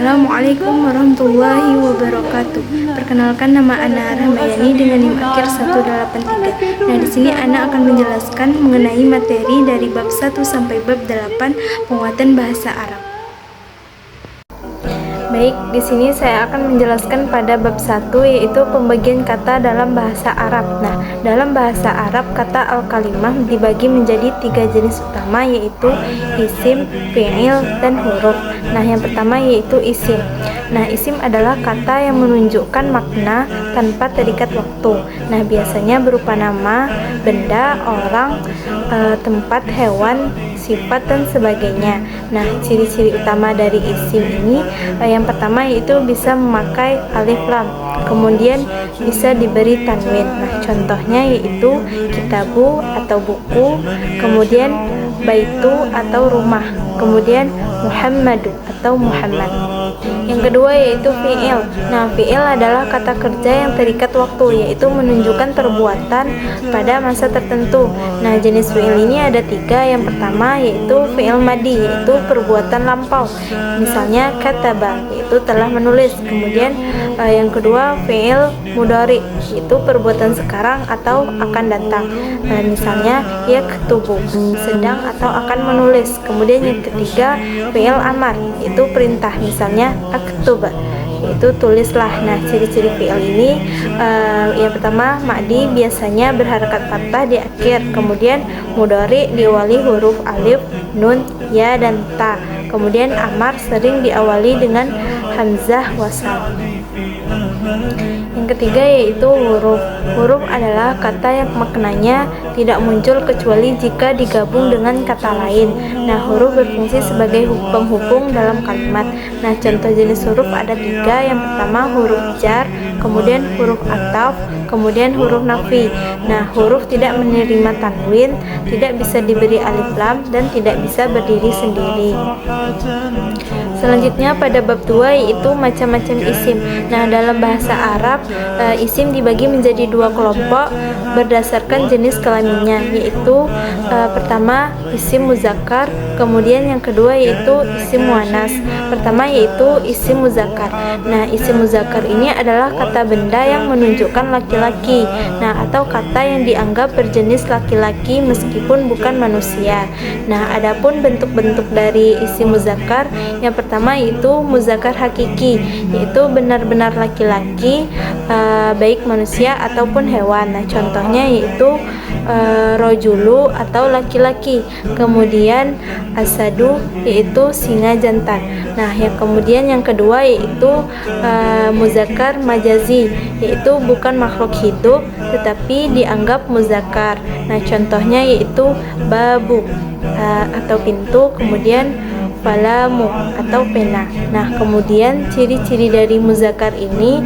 Assalamualaikum warahmatullahi wabarakatuh. Perkenalkan, nama Ana Rahmayani dengan NIM akhir 183. Nah, di sini Ana akan menjelaskan mengenai materi dari bab 1 sampai bab 8 penguatan bahasa Arab. Baik, di sini saya akan menjelaskan pada bab 1, yaitu pembagian kata dalam bahasa Arab. Nah, dalam bahasa Arab kata al-kalimah dibagi menjadi 3 jenis utama, yaitu isim, fi'il, dan huruf. Nah, yang pertama yaitu isim. Nah, isim adalah kata yang menunjukkan makna tanpa terikat waktu. Nah, biasanya berupa nama, benda, orang, tempat, hewan, sifat, dan sebagainya. Nah, ciri-ciri utama dari isim ini yang pertama yaitu bisa memakai alif lam, kemudian bisa diberi tanwin. Nah, contohnya yaitu kitabu atau buku, kemudian baitu atau rumah, kemudian Muhammadu atau Muhammad. Yang kedua yaitu fi'il. Nah, fi'il adalah kata kerja yang terikat waktu, yaitu menunjukkan perbuatan pada masa tertentu. Nah, jenis fi'il ini ada 3. Yang pertama yaitu fi'il madi, yaitu perbuatan lampau. Misalnya kataba, yaitu telah menulis. Kemudian yang kedua fi'il mudhari, yaitu perbuatan sekarang atau akan datang. Misalnya yaktubu, sedang atau akan menulis. Kemudian yang ketiga fi'il amar, yaitu perintah. Misalnya aktuba, yaitu tulislah. Nah, ciri-ciri fi'il ini yang pertama madi biasanya berharakat fathah di akhir, kemudian mudhari diawali huruf alif, nun, ya, dan ta. Kemudian amar sering diawali dengan hamzah wasal. Yang ketiga yaitu huruf. Huruf adalah kata yang maknanya tidak muncul kecuali jika digabung dengan kata lain. Nah, huruf berfungsi sebagai penghubung dalam kalimat. Nah, contoh jenis huruf ada 3. Yang pertama huruf jar, kemudian huruf ataf, kemudian huruf nafi. Nah, huruf tidak menerima tanwin, tidak bisa diberi alif lam, dan tidak bisa berdiri sendiri. Selanjutnya pada bab 2 yaitu macam-macam isim. Nah, dalam bahasa Arab isim dibagi menjadi 2 kelompok berdasarkan jenis kelaminnya, yaitu pertama isim muzakkar, kemudian yang kedua yaitu isim muannas. Pertama yaitu isim muzakkar. Nah, isim muzakkar ini adalah kata benda yang menunjukkan laki-laki, nah, atau kata yang dianggap berjenis laki-laki meskipun bukan manusia. Nah, adapun bentuk-bentuk dari isim muzakkar, yang pertama yaitu muzakkar hakiki, yaitu benar-benar laki-laki, baik manusia ataupun hewan. Nah, contohnya yaitu rojulu atau laki-laki, kemudian asadu yaitu singa jantan. Nah, kemudian yang kedua yaitu muzakkar majazi, yaitu bukan makhluk hidup tetapi dianggap muzakkar. Nah, contohnya yaitu babu atau pintu, kemudian kalamu atau pena. Nah, kemudian ciri-ciri dari muzakkar ini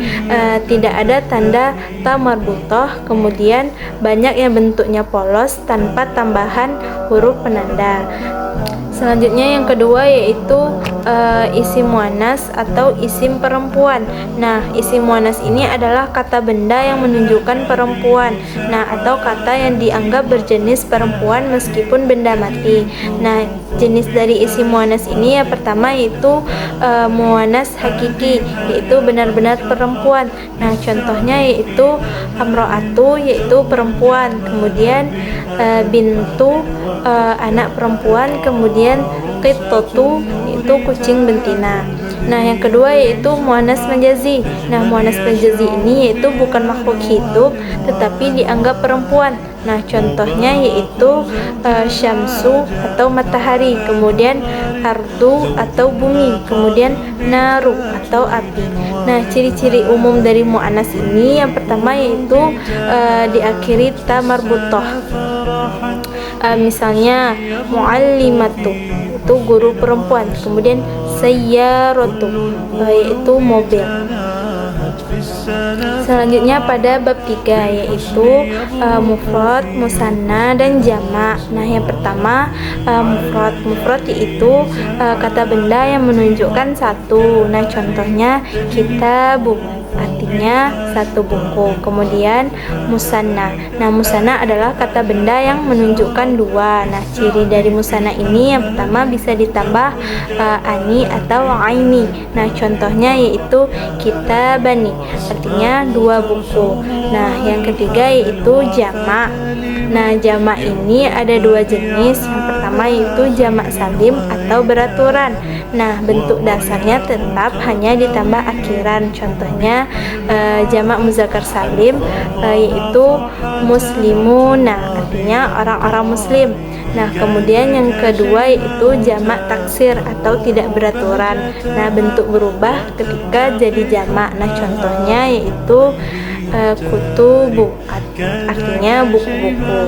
tidak ada tanda ta marbutah, kemudian banyak yang bentuknya polos tanpa tambahan huruf penanda. Selanjutnya yang kedua yaitu isim muannas atau isim perempuan. Nah, isim muannas ini adalah kata benda yang menunjukkan perempuan, nah, atau kata yang dianggap berjenis perempuan meskipun benda mati. Nah, jenis dari isim muannas ini yang pertama yaitu muannas hakiki, yaitu benar-benar perempuan. Nah, contohnya yaitu amro'atu, yaitu perempuan, kemudian bintu, anak perempuan, kemudian qittatu, yaitu kucing betina. Nah, yang kedua yaitu muannas majazi. Nah, muannas majazi ini yaitu bukan makhluk hidup tetapi dianggap perempuan. Nah, contohnya yaitu syamsu atau matahari, kemudian ardu atau bumi, kemudian naru atau api. Nah, ciri-ciri umum dari muannas ini yang pertama yaitu diakhiri ta marbutah. Misalnya muallimatu, itu guru perempuan, kemudian sayyaratu, yaitu mobil. Selanjutnya pada bab 3 yaitu mufrad, musanna, dan jamak. Nah, yang pertama mufrad yaitu kata benda yang menunjukkan satu. Nah, contohnya kitabu, artinya artinya satu buku. Kemudian musanna. Nah, musanna adalah kata benda yang menunjukkan dua. Nah, ciri dari musanna ini yang pertama bisa ditambah ani atau aini. Nah, contohnya yaitu kitabani, artinya dua buku. Nah, yang ketiga yaitu jamak. Nah, jamak ini ada dua jenis. Yang pertama yaitu jamak salim atau beraturan. Nah, bentuk dasarnya tetap hanya ditambah akhiran. Contohnya jamak muzakkar salim yaitu muslimuna, artinya orang-orang muslim. Nah, kemudian yang kedua yaitu jamak taksir atau tidak beraturan. Nah, bentuk berubah ketika jadi jamak. Nah, contohnya yaitu kutubu, artinya buku-buku.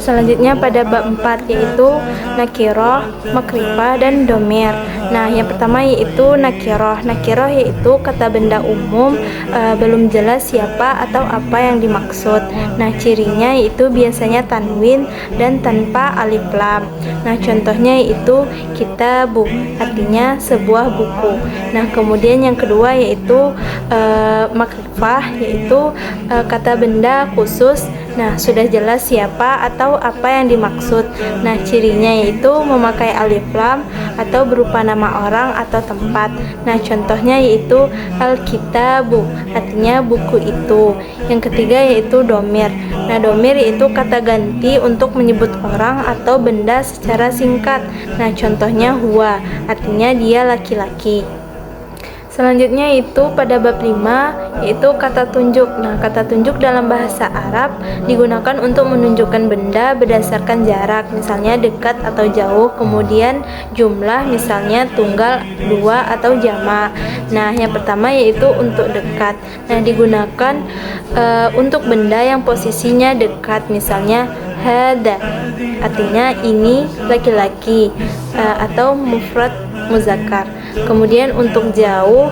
Selanjutnya pada bab 4 yaitu nakiroh, makrifah, dan domir. Nah, yang pertama yaitu nakiroh. Nakiroh yaitu kata benda umum, belum jelas siapa atau apa yang dimaksud. Nah, cirinya yaitu biasanya tanwin dan tanpa alif lam. Nah, contohnya yaitu kitabu, artinya sebuah buku. Nah, kemudian yang kedua yaitu makrifah, yaitu kata benda khusus. Nah, sudah jelas siapa atau apa yang dimaksud. Nah, cirinya yaitu memakai alif lam atau berupa nama orang atau tempat. Nah, contohnya yaitu al-kitabu, artinya buku itu. Yang ketiga yaitu domir. Nah, domir yaitu kata ganti untuk menyebut orang atau benda secara singkat. Nah, contohnya huwa, artinya dia laki-laki. Selanjutnya itu pada bab 5 yaitu kata tunjuk. Nah, kata tunjuk dalam bahasa Arab digunakan untuk menunjukkan benda berdasarkan jarak, misalnya dekat atau jauh, kemudian jumlah, misalnya tunggal, dua, atau jamak. Nah, yang pertama yaitu untuk dekat. Nah, digunakan untuk benda yang posisinya dekat, misalnya hada, artinya ini laki-laki, atau mufrad muzakkar. Kemudian untuk jauh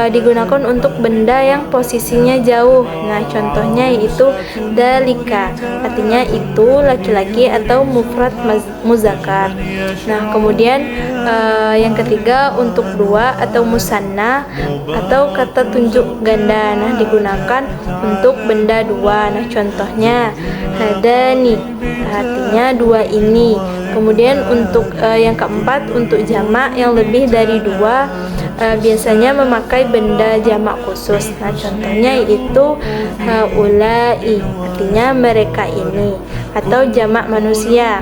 digunakan untuk benda yang posisinya jauh. Nah, contohnya yaitu dalika, artinya itu laki-laki atau mufrad muzakkar. Nah, kemudian yang ketiga untuk dua atau musanna atau kata tunjuk ganda. Nah, digunakan untuk benda dua. Nah, contohnya hadani, artinya dua ini. Kemudian untuk yang keempat untuk jamak yang lebih dari dua, biasanya memakai benda jamak khusus. Nah, contohnya yaitu haulai, artinya mereka ini, atau jamak manusia.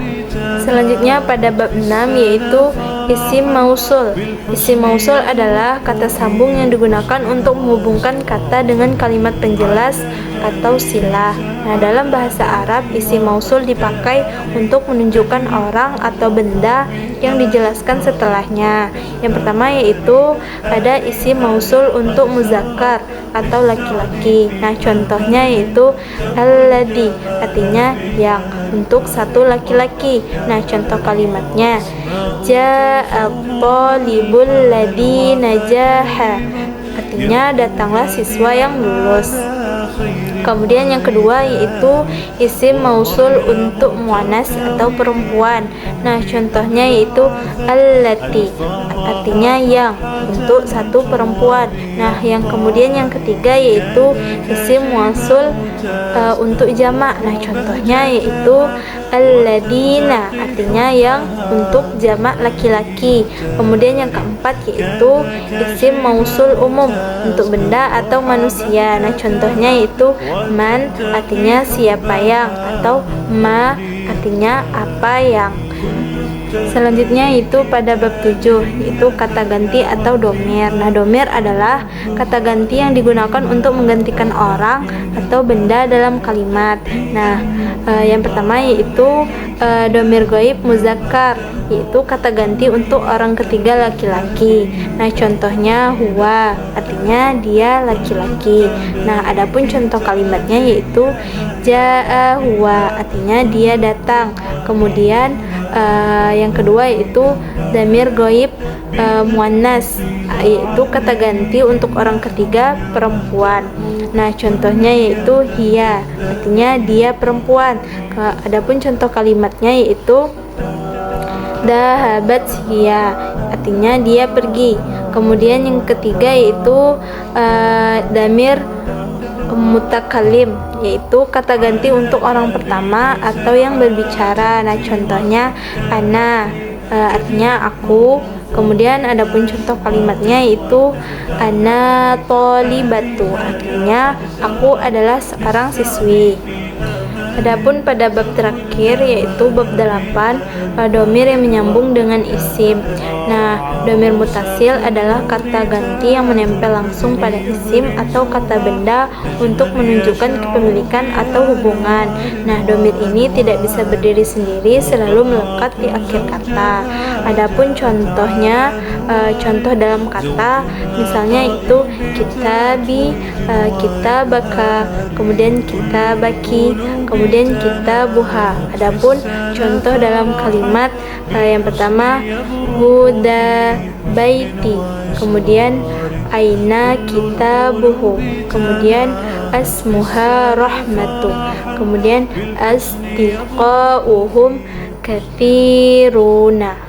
Selanjutnya pada bab 6 yaitu isim mausul. Isim mausul adalah kata sambung yang digunakan untuk menghubungkan kata dengan kalimat penjelas atau silah. Nah, dalam bahasa Arab isim mausul dipakai untuk menunjukkan orang atau benda yang dijelaskan setelahnya. Yang pertama yaitu ada isim mausul untuk muzakkar atau laki-laki. Nah, contohnya yaitu alladhi, artinya yang, untuk satu laki-laki. Nah, contoh kalimatnya ja'at talibul ladzi najaha, artinya datanglah siswa yang lulus. Kemudian yang kedua yaitu isim mausul untuk muannas atau perempuan. Nah, contohnya yaitu allati, artinya yang, untuk satu perempuan. Nah, yang kemudian yang ketiga yaitu isim mausul untuk jamak. Nah, contohnya yaitu alladina, artinya yang, untuk jamak laki-laki. Kemudian yang keempat yaitu isim mausul umum untuk benda atau manusia. Nah, contohnya yaitu man, artinya siapa yang, atau ma, artinya apa yang. Selanjutnya itu pada bab 7 yaitu kata ganti atau domir. Nah, domir adalah kata ganti yang digunakan untuk menggantikan orang atau benda dalam kalimat. Nah, yang pertama yaitu domir ghaib muzakkar, yaitu kata ganti untuk orang ketiga laki-laki. Nah, contohnya huwa, artinya dia laki-laki. Nah, adapun contoh kalimatnya yaitu jaa huwa, artinya dia datang. Kemudian yang kedua yaitu damir ghaib muannas, yaitu kata ganti untuk orang ketiga perempuan. Nah, contohnya yaitu hiya, artinya dia perempuan. Adapun contoh kalimatnya yaitu Dahabat hiya, artinya dia pergi. Kemudian yang ketiga yaitu damir mutakalim, yaitu kata ganti untuk orang pertama atau yang berbicara. Nah, contohnya ana, artinya aku. Kemudian adapun contoh kalimatnya yaitu ana tolibatu, artinya aku adalah seorang siswi. Adapun pada bab terakhir yaitu bab 8, domir yang menyambung dengan isim. Nah, domir mutasil adalah kata ganti yang menempel langsung pada isim atau kata benda untuk menunjukkan kepemilikan atau hubungan. Nah, domir ini tidak bisa berdiri sendiri, selalu melekat di akhir kata. Adapun contohnya, contoh dalam kata misalnya itu kitabi, kitabaka, kemudian kitabaki, kemudian kitabuha. Adapun contoh dalam kalimat yang pertama huda baiti, kemudian aina kitabuhu, kemudian asmuha rahmatu, kemudian asdiqauhum katsiruna.